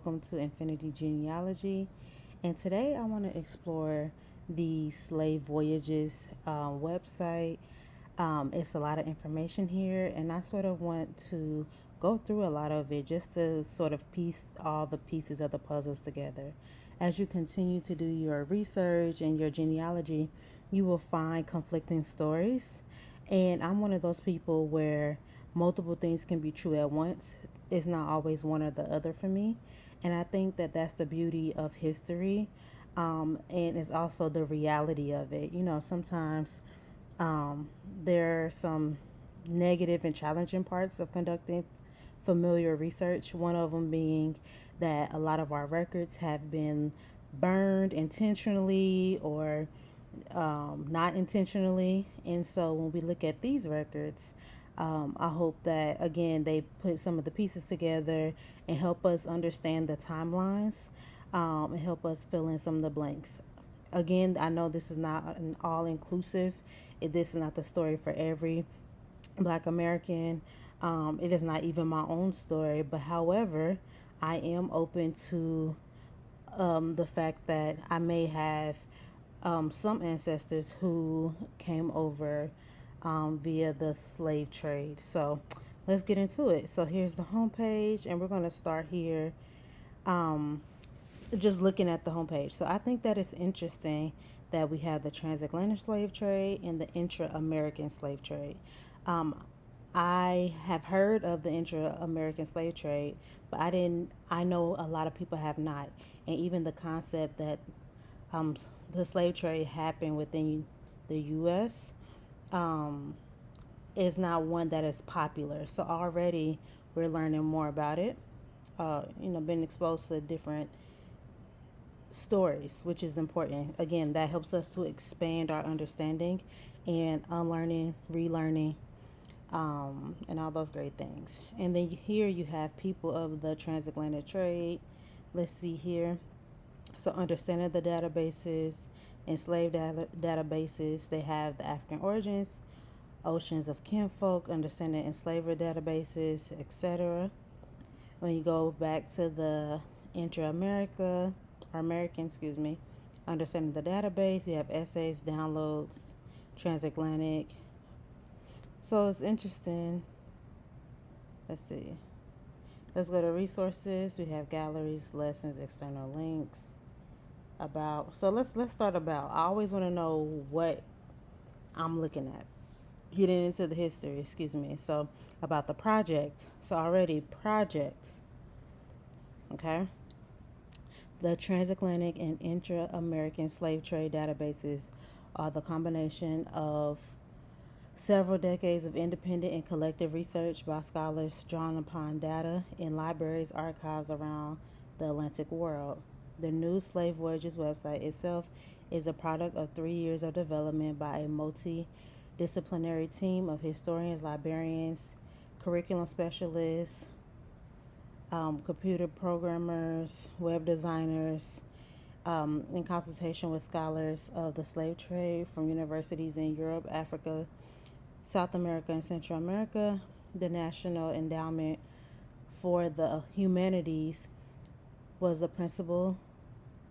welcome to Infinity Genealogy. And today I want to explore the Slave Voyages website. It's a lot of information here, and I sort of want to go through a lot of it just to sort of piece all the pieces of the puzzles together. As you continue to do your research and your genealogy, you will find conflicting stories. And I'm one of those people where multiple things can be true at once. It's not always one or the other for me. And I think that that's the beauty of history. And it's also the reality of it. Sometimes um, there are some negative and challenging parts of conducting familiar research. One of them being that a lot of our records have been burned intentionally or not intentionally. And so when we look at these records, I hope that again they put some of the pieces together and help us understand the timelines and help us fill in some of the blanks. Again, I know this is not an all inclusive. This is not the story for every Black American. It is not even my own story, but however, I am open to the fact that I may have some ancestors who came over via the slave trade. So let's get into it. So here's the homepage, and we're going to start here um, just looking at the homepage. So I think that it's interesting that we have the transatlantic slave trade and the intra-American slave trade. Um, I have heard of the intra-American slave trade, but I didn't. I know a lot of people have not, and even the concept that um, the slave trade happened within the U.S. Um, is not one that is popular. So already we're learning more about it. Being exposed to different stories, which is important. Again, that helps us to expand our understanding and unlearning, relearning, and all those great things. And then here you have people of the transatlantic trade. Let's see here. So, understanding the databases, enslaved databases, they have the African origins, oceans of kinfolk, understanding enslaver databases, etc. When you go back to the intra-America, or American, excuse me, understanding the database, you have essays, downloads, transatlantic. So it's interesting. Let's see. Let's go to resources. We have galleries, lessons, external links. About. So let's start about. I always want to know what I'm looking at. Getting into the history, excuse me. So about the project. So already projects. Okay. The transatlantic and intra American slave trade databases are the combination of several decades of independent and collective research by scholars drawn upon data in libraries, archives around the Atlantic world. The new Slave Voyages website itself is a product of 3 years of development by a multidisciplinary team of historians, librarians, curriculum specialists, computer programmers, web designers, in consultation with scholars of the slave trade from universities in Europe, Africa, South America, and Central America. The National Endowment for the Humanities was the principal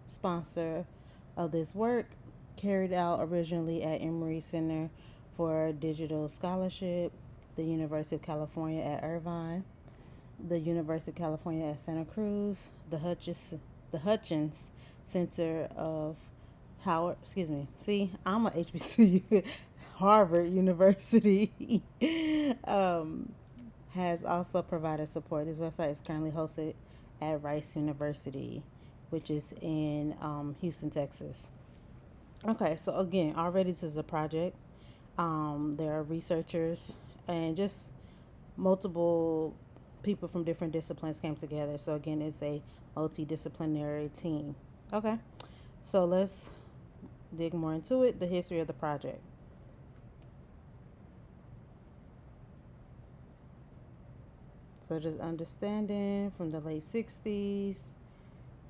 sponsor of this work, carried out originally at Emory Center for Digital Scholarship, the University of California at Irvine, the University of California at Santa Cruz, the Hutchins Center of Howard. Excuse me. See, I'm a HBCU, Harvard University, has also provided support. This website is currently hosted at Rice University, which is in Houston, Texas. Okay, so again, already this is a project. There are researchers and just multiple people from different disciplines came together. So again, it's a multidisciplinary team. Okay, so let's dig more into it. The history of the project. So just understanding from the late 60s,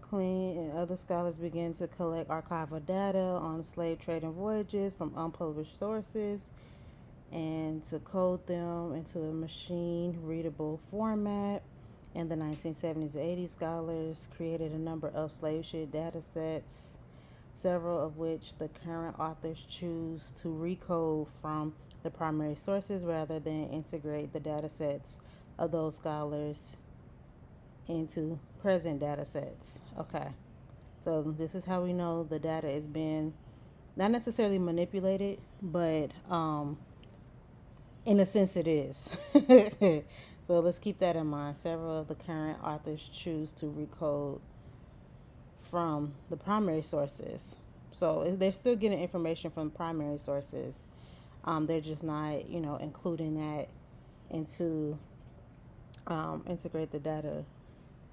Klein and other scholars began to collect archival data on slave trade and voyages from unpublished sources and to code them into a machine readable format In the 1970s and 80s, scholars created a number of slave ship data sets, several of which the current authors choose to recode from the primary sources rather than integrate the data sets of those scholars into present data sets. Okay, so this is how we know the data is being not necessarily manipulated, but in a sense it is. So let's keep that in mind. Several of the current authors choose to recode from the primary sources. So they're still getting information from primary sources. They're just not, including that into integrate the data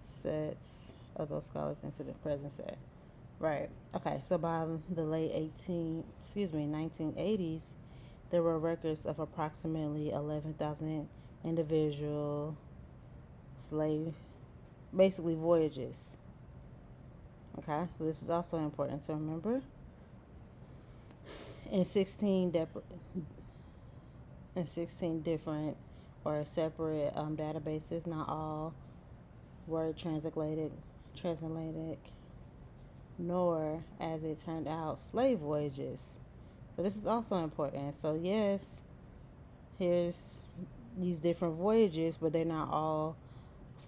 sets of those scholars into the present set. Right. Okay. So by the late 1980s, there were records of approximately 11,000 individual slave, basically voyages. Okay. So this is also important to remember. In 16 different or separate databases, not all were transatlantic, nor, as it turned out, slave voyages. So this is also important. So yes, here's these different voyages, but they're not all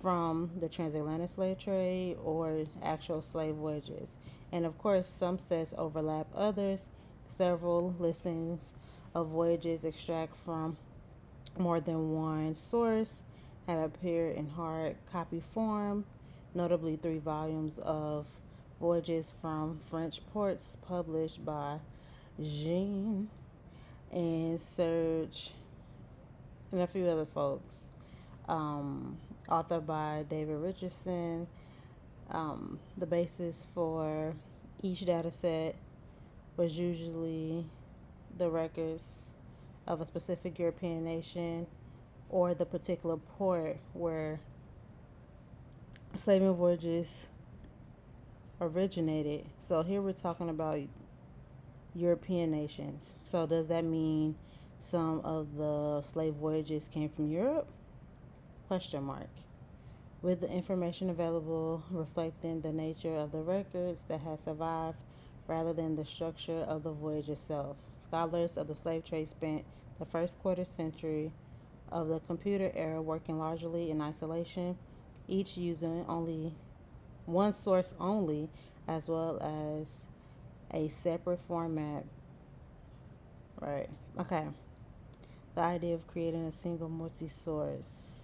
from the transatlantic slave trade or actual slave voyages. And of course, some sets overlap others. Several listings of voyages extract from more than one source have appeared in hard copy form, notably 3 volumes of Voyages from French Ports published by Jean and Serge and a few other folks. Um, Authored by David Richardson. The basis for each data set was usually the records of a specific European nation or the particular port where slaving voyages originated. So here we're talking about European nations. So does that mean some of the slave voyages came from Europe? Question mark. With the information available reflecting the nature of the records that have survived rather than the structure of the voyage itself. Scholars of the slave trade spent the first quarter century of the computer era working largely in isolation, each using only one source only, as well as a separate format. Right. Okay. The idea of creating a single multi source.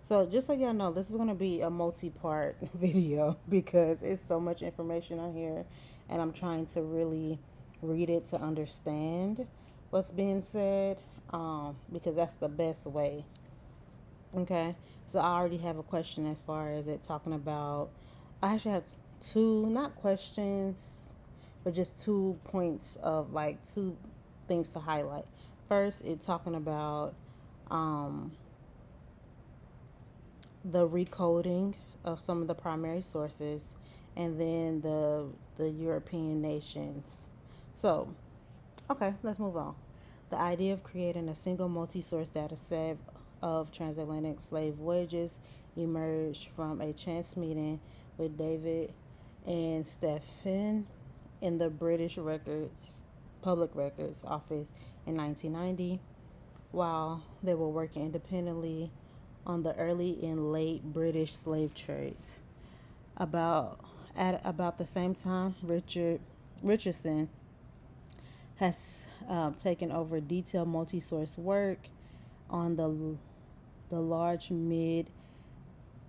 So, just so y'all know, this is going to be a multi part video because it's so much information on here, and I'm trying to really read it to understand what's being said because that's the best way. Okay. So, I already have a question as far as it talking about. I actually had two, not questions, but just 2 points of like 2 things to highlight. First, it's talking about um, the recoding of some of the primary sources, and then the European nations. So, okay, let's move on. The idea of creating a single multi-source data set of transatlantic slave voyages emerged from a chance meeting with David and Stephen in the British Public Records Office in 1990, while they were working independently on the early and late British slave trades. About the same time, Richardson has taken over detailed multi-source work on the large mid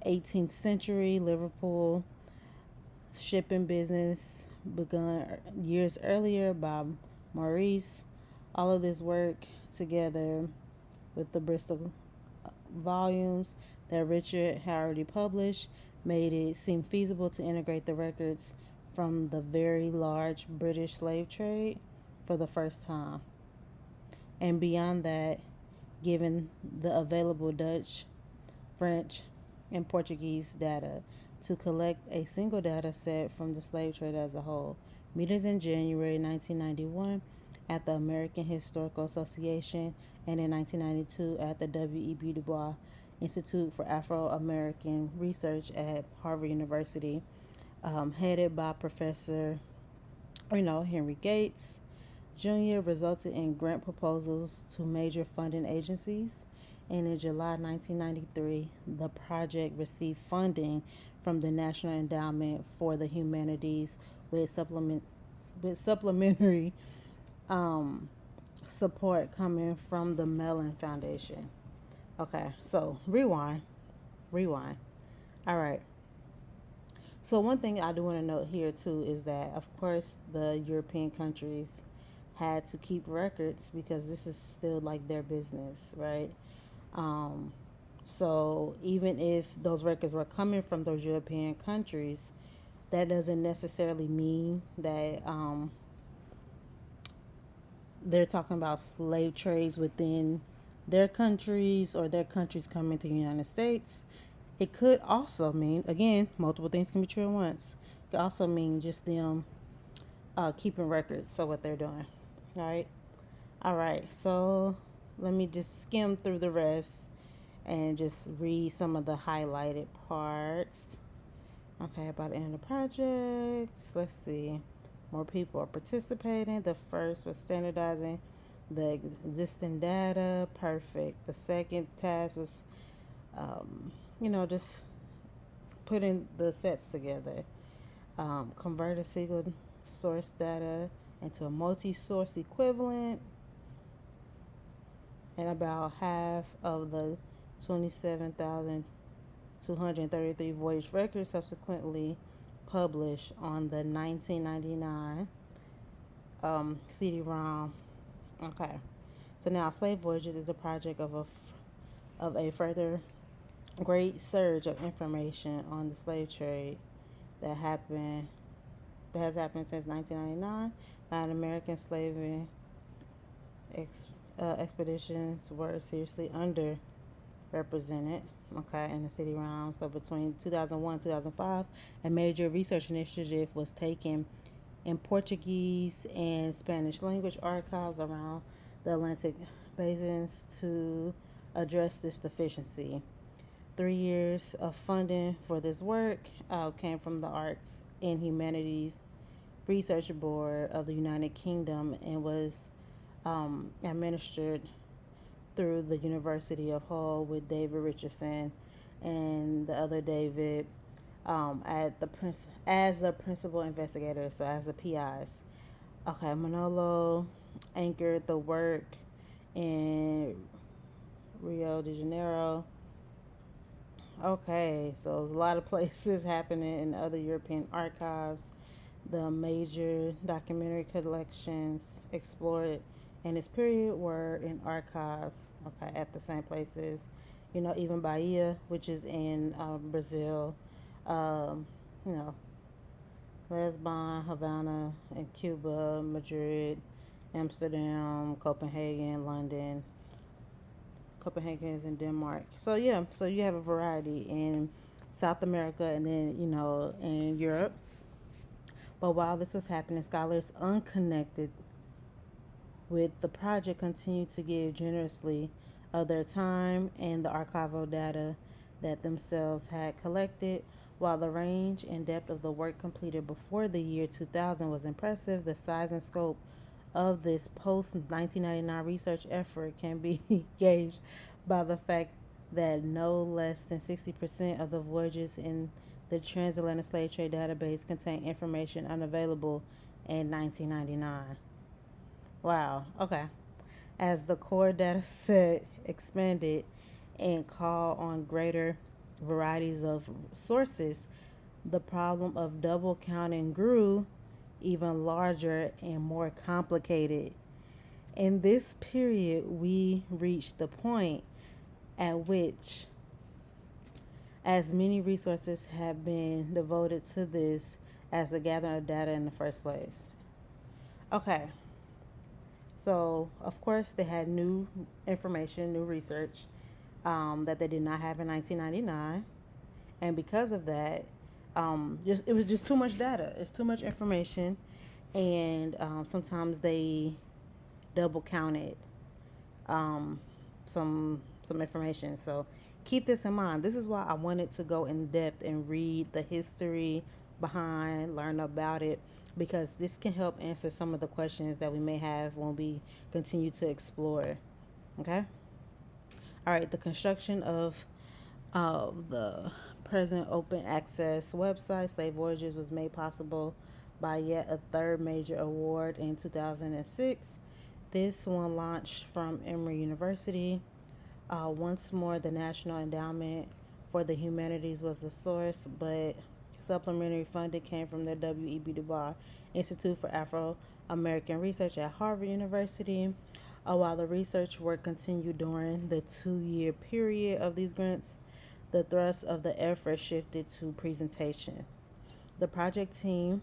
18th century Liverpool shipping business begun years earlier by Maurice. All of this work together with the Bristol volumes that Richard had already published made it seem feasible to integrate the records from the very large British slave trade for the first time. And beyond that, given the available Dutch, French, and Portuguese data to collect a single data set from the slave trade as a whole. Meetings in January 1991 at the American Historical Association and in 1992 at the W.E.B. Du Bois Institute for Afro American Research at Harvard University, headed by Professor Henry Gates Jr., resulted in grant proposals to major funding agencies. And in July 1993, the project received funding from the National Endowment for the Humanities with supplementary um, support coming from the Mellon Foundation. Okay, so rewind. All right. So one thing I do want to note here too is that, of course, the European countries had to keep records because this is still like their business, right? Um, so even if those records were coming from those European countries, that doesn't necessarily mean that they're talking about slave trades within their countries or their countries coming to the United States. It could also mean, again, multiple things can be true at once. It could also mean just them keeping records of what they're doing. All right. All right. So let me just skim through the rest and just read some of the highlighted parts. Okay, by the end of the project, let's see. More people are participating. The first was standardizing the existing data. Perfect. The second task was, just putting the sets together. Convert a single source data into a multi-source equivalent. And about half of the 27,233 voyage records subsequently published on the 1999 CD-ROM. Okay, so now Slave Voyages is a project of a further great surge of information on the slave trade that happened that has happened since 1999. Latin American slavery expeditions were seriously underrepresented, okay, in the CD-ROM. So between 2001 and 2005, a major research initiative was taken in Portuguese and Spanish language archives around the Atlantic basins to address this deficiency. 3 years of funding for this work came from the Arts and Humanities Research Board of the United Kingdom and was administered through the University of Hull with David Richardson and the other David as the principal investigator, so as the PIs. Okay, Manolo anchored the work in Rio de Janeiro. Okay, so there's a lot of places happening in other European archives. The major documentary collections explored in this period were in archives, okay, at the same places. Even Bahia, which is in Brazil, um, you know, Lisbon, Havana, and Cuba, Madrid, Amsterdam, Copenhagen, London. Copenhagen is in Denmark. So yeah, so you have a variety in South America and then in Europe. But while this was happening, scholars unconnected with the project continued to give generously of their time and the archival data that themselves had collected. While the range and depth of the work completed before the year 2000 was impressive, the size and scope of this post 1999 research effort can be gauged by the fact that no less than 60% of the voyages in the transatlantic slave trade database contain information unavailable in 1999. Wow, okay. As the core data set expanded and called on greater varieties of sources, the problem of double counting grew even larger and more complicated. In this period, we reached the point at which as many resources have been devoted to this as the gathering of data in the first place. Okay, so of course they had new information, new research that they did not have in 1999, and because of that, it was just too much data. It's too much information, and sometimes they double counted um, some information. So keep this in mind. This is why I wanted to go in depth and read the history behind, learn about it, because this can help answer some of the questions that we may have when we continue to explore. Okay? All right, the construction of the present open access website, Slave Voyages, was made possible by yet a third major award in 2006. This one launched from Emory University. Once more, the National Endowment for the Humanities was the source, but supplementary funding came from the W.E.B. Du Bois Institute for Afro American Research at Harvard University. While the research work continued during the 2 year period of these grants, the thrust of the effort shifted to presentation. The project team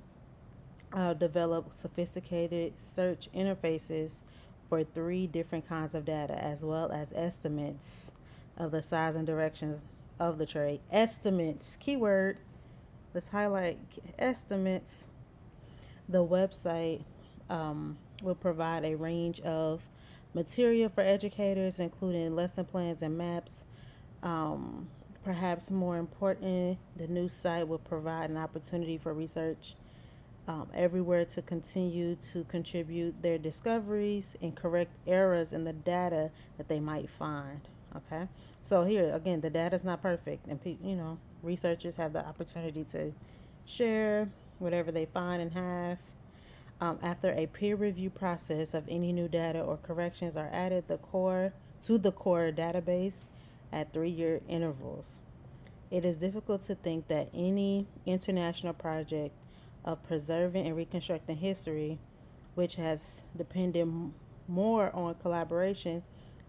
developed sophisticated search interfaces for three different kinds of data, as well as estimates of the size and directions of the trade. Estimates, keyword. Let's highlight estimates. The website will provide a range of material for educators, including lesson plans and maps. Um, Perhaps more important, the new site will provide an opportunity for research everywhere to continue to contribute their discoveries and correct errors in the data that they might find. Okay, so here again, the data is not perfect, and researchers have the opportunity to share whatever they find and have. After a peer review process of any new data or corrections are added the core database at 3 year intervals. It is difficult to think that any international project of preserving and reconstructing history, which has depended more on collaboration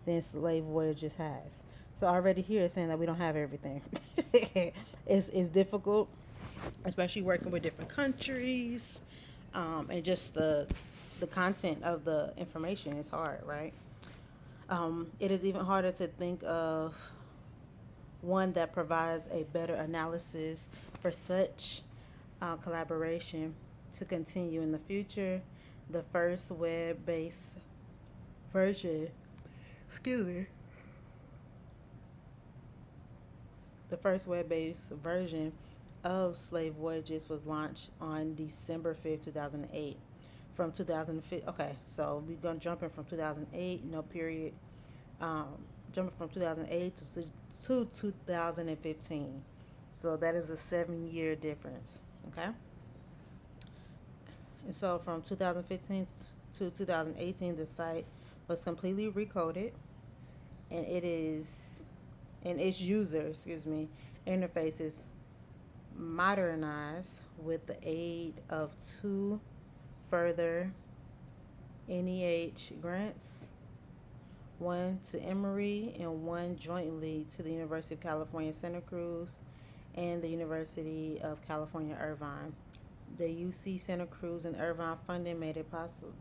than slave voyages has. So already here it's saying that we don't have everything. It's difficult, especially working with different countries, and just the content of the information is hard, right? It is even harder to think of one that provides a better analysis for such collaboration to continue in the future. The first web based version, excuse me, the first web based version of Slave Voyages was launched on December 5th, 2008. From 2005, okay, so we're going to jump in from 2008, no period, um, jumping from 2008 to 2015. So that is a 7 year difference. Okay. And so from 2015 to 2018, the site was completely recoded, and its user, interfaces modernized with the aid of two further NEH grants, one to Emory and one jointly to the University of California, Santa Cruz and the University of California, Irvine. The UC Santa Cruz and Irvine funding made it possible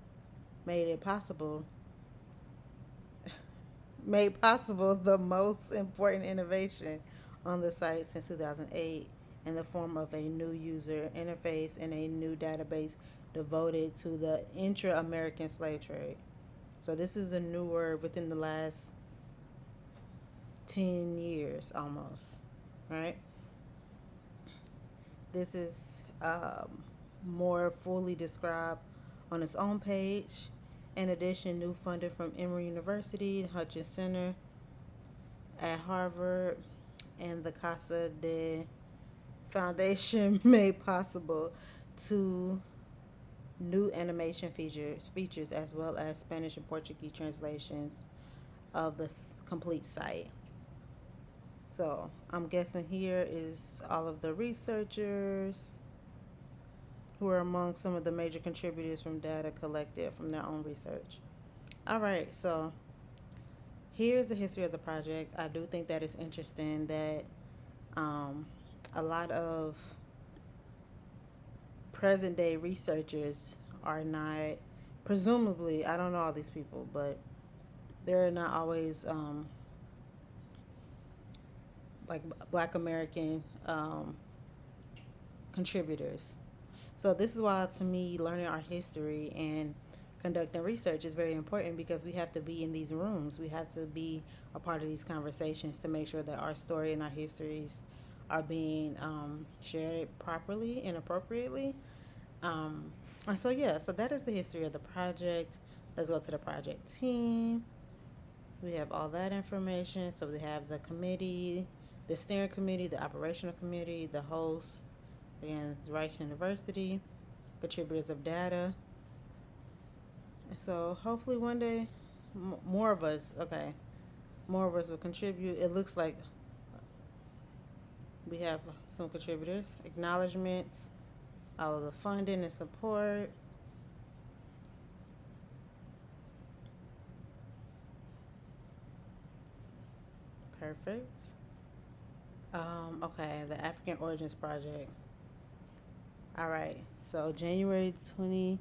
made possible the most important innovation on the site since 2008 in the form of a new user interface and a new database devoted to the intra-American slave trade. So this is a new word within the last 10 years almost, right? This is more fully described on its own page. In addition, new funding from Emory University, Hutchins Center at Harvard, and the Casa de Foundation made possible two new animation features as well as Spanish and Portuguese translations of the complete site. So I'm guessing here is all of the researchers who are among some of the major contributors from data collected from their own research. All right, so here's the history of the project. I do think that it's interesting that a lot of present day researchers are not, presumably, I don't know all these people, but they're not always like Black American contributors. So this is why, to me, learning our history and conducting research is very important because we have to be in these rooms. We have to be a part of these conversations to make sure that our story and our histories are being shared properly and appropriately. Um, and so, yeah, so that is the history of the project. Let's go to the project team. We have all that information. So, we have the committee, the steering committee, the operational committee, the host, again, Rice University, contributors of data. So hopefully one day, more of us, okay, more of us will contribute. It looks like we have some contributors, acknowledgments, all of the funding and support. Perfect. Okay, the African Origins Project. All right, so January 20,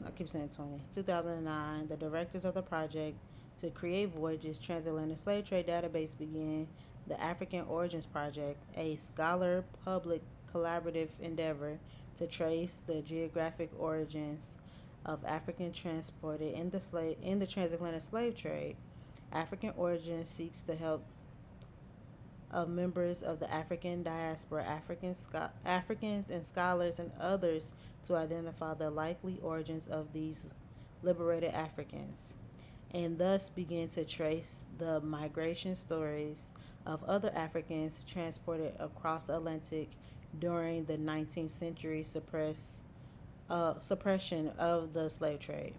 I keep saying 20, 2009, the directors of the project to create Voyages transatlantic slave trade database began the African Origins Project, a scholar public collaborative endeavor to trace the geographic origins of African transported in the transatlantic slave trade. African Origins seeks to help of members of the African diaspora, Africans and scholars and others to identify the likely origins of these liberated Africans and thus begin to trace the migration stories of other Africans transported across the Atlantic during the 19th century suppression of the slave trade.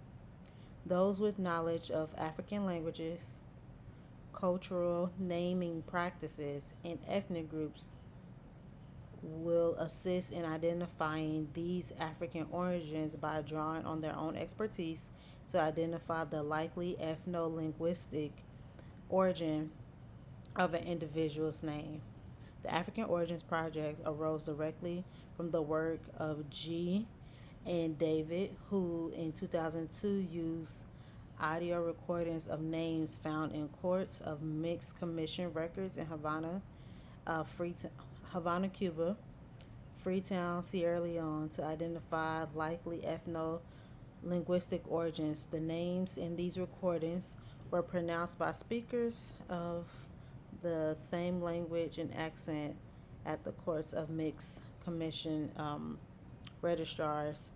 Those with knowledge of African languages, cultural naming practices, and ethnic groups will assist in identifying these African origins by drawing on their own expertise to identify the likely ethno linguistic origin of an individual's name. The African Origins Project arose directly from the work of G. and David, who in 2002 used audio recordings of names found in courts of mixed commission records in Havana, Cuba, Freetown, Sierra Leone, to identify likely ethno linguistic origins. The names in these recordings were pronounced by speakers of the same language and accent at the courts of mixed commission registrars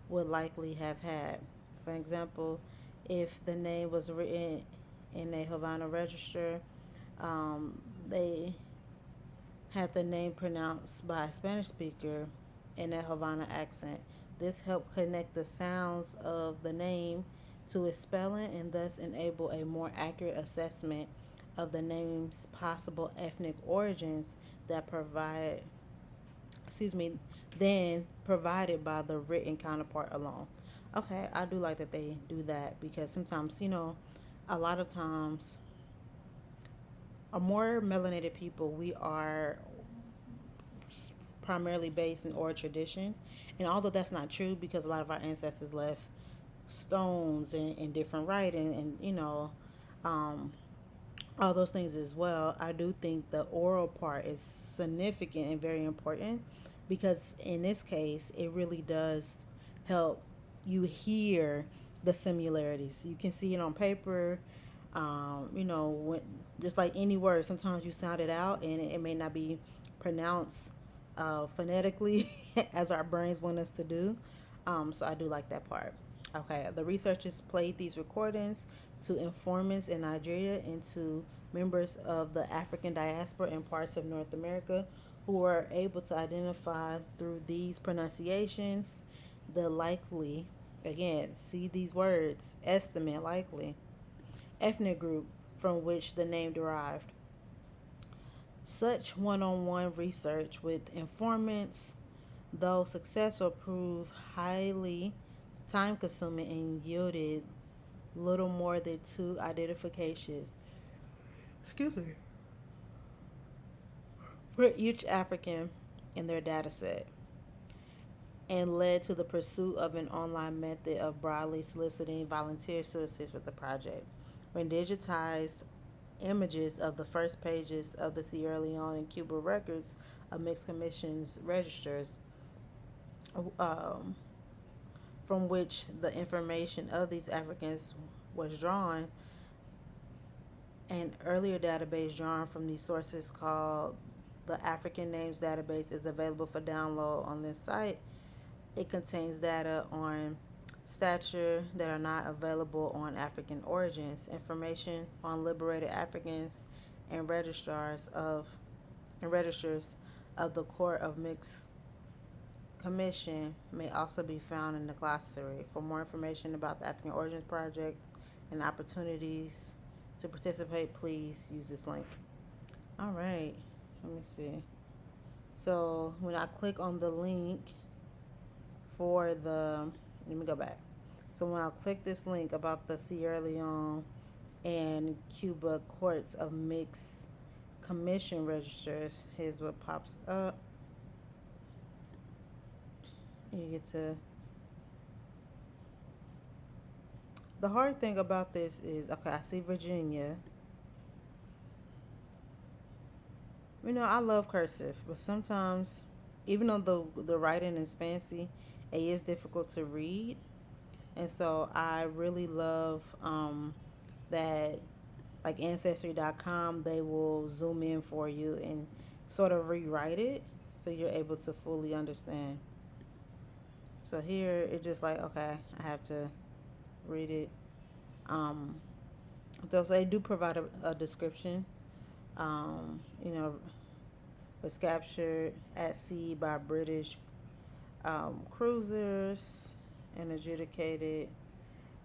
would likely have had. For example, if the name was written in a Havana register, they had the name pronounced by a Spanish speaker in a Havana accent. This helped connect the sounds of the name to its spelling and thus enable a more accurate assessment of the name's possible ethnic origins that provide excuse me than provided by the written counterpart alone. Okay, I do like that they do that because sometimes, a lot of times, a more melanated people, we are primarily based in oral tradition. And although that's not true because a lot of our ancestors left stones and different writing and, um, all those things as well, I do think the oral part is significant and very important because in this case, it really does help you hear the similarities. You can see it on paper. When, just like any word, sometimes you sound it out and it may not be pronounced phonetically as our brains want us to do. So I do like that part. Okay, the researchers played these recordings to informants in Nigeria and to members of the African diaspora in parts of North America who were able to identify through these pronunciations the likely, again, see these words, estimate likely, ethnic group from which the name derived. Such one on one research with informants, though successful, proved highly time consuming and yielded little more than two identifications. Excuse me. For each African in their data set and led to the pursuit of an online method of broadly soliciting volunteers to assist with the project. When digitized images of the first pages of the Sierra Leone and Cuba records of mixed commissions registers um, from which the information of these Africans was drawn. An earlier database drawn from these sources called the African Names Database is available for download on this site. It contains data on stature that are not available on African origins, information on liberated Africans, and registers of the Court of Mixed Commission may also be found in the glossary. For more information about the African Origins Project and opportunities to participate, please use this link. All right, let me see. So when I click on the link for the, let me go back. So when I click this link about the Sierra Leone and Cuba Courts of Mixed Commission registers, here's what pops up. You get to. The hard thing about this is, okay, I see Virginia. You know, I love cursive, but sometimes, even though the writing is fancy, it is difficult to read. And so I really love that, like Ancestry.com, they will zoom in for you and sort of rewrite it so you're able to fully understand. So here it's just like, okay, I have to read it. So they do provide a description. You know, was captured at sea by British cruisers and adjudicated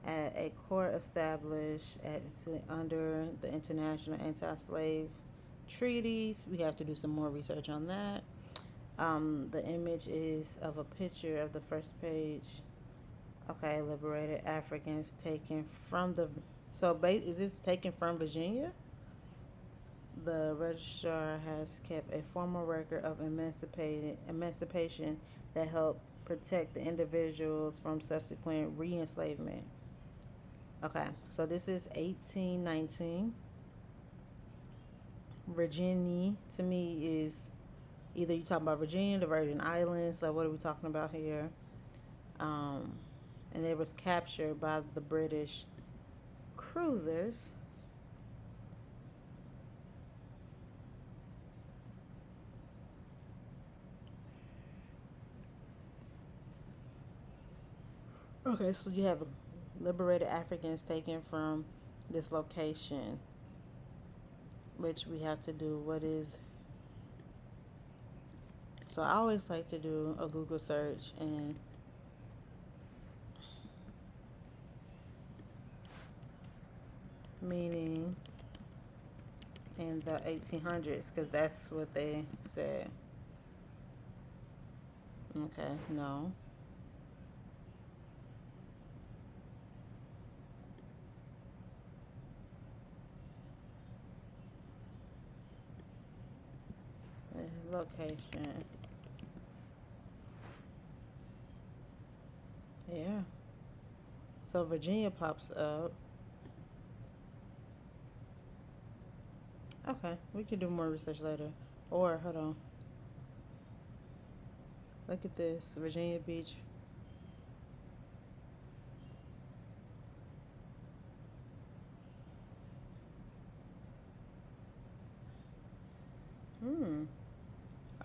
at a court established under the international anti-slave treaties. We have to do some more research on that. The image is of a picture of the first page. Okay, liberated Africans taken from the. So, is this taken from Virginia? The registrar has kept a formal record of emancipation that helped protect the individuals from subsequent re-enslavement. Okay, so this is 1819. Virginia, to me, is either you talking about Virginia, the Virgin Islands, like what are we talking about here? And it was captured by the British cruisers. Okay, so you have liberated Africans taken from this location, which we have to do. What is. So I always like to do a Google search and meaning in the 1800s, because that's what they said. Okay, no. Location. Yeah. So Virginia pops up. Okay, we can do more research later. Or, hold on. Look at this. Virginia Beach.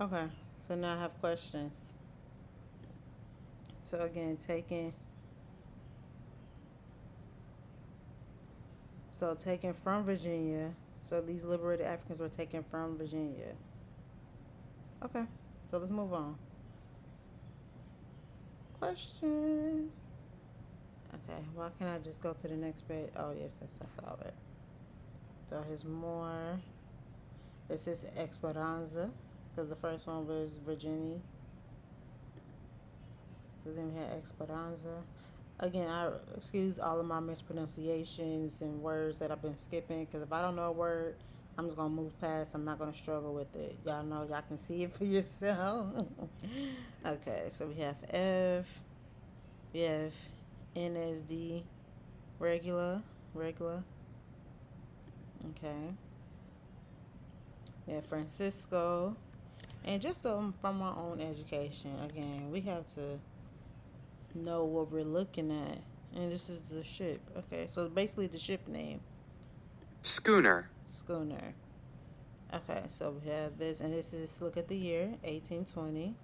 Okay, so now I have questions. So again, taken from Virginia. So these liberated Africans were taken from Virginia. Okay, so let's move on. Questions. Okay, why can't I just go to the next page? Oh, yes, I saw it. So here's more. This is Esperanza, because the first one was Virginia. So then we had Esperanza. Again, I excuse all of my mispronunciations and words that I've been skipping, because if I don't know a word, I'm just going to move past. I'm not going to struggle with it. Y'all know, y'all can see it for yourself. Okay, so we have F. We have NSD. Regular. Okay. We have Francisco. And just from my own education, again, we have to know what we're looking at. And this is the ship. Okay, so basically the ship name, Schooner. schooner. Okay, so we have this, and this is, look at the year, 1820.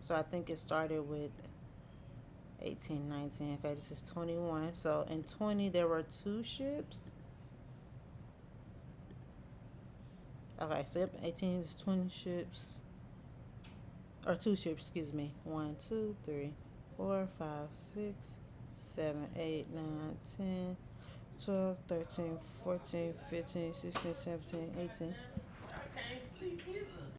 So I think it started with 1819. In fact, this is 21. So in 20, there were two ships. Okay, so yep, 18 is 20 ships. Or two ships, excuse me. 1, 2, 3, 4, 5, 6, 7, 8, 9, 10, 12, 13, 14, 15, 16, 17, 18.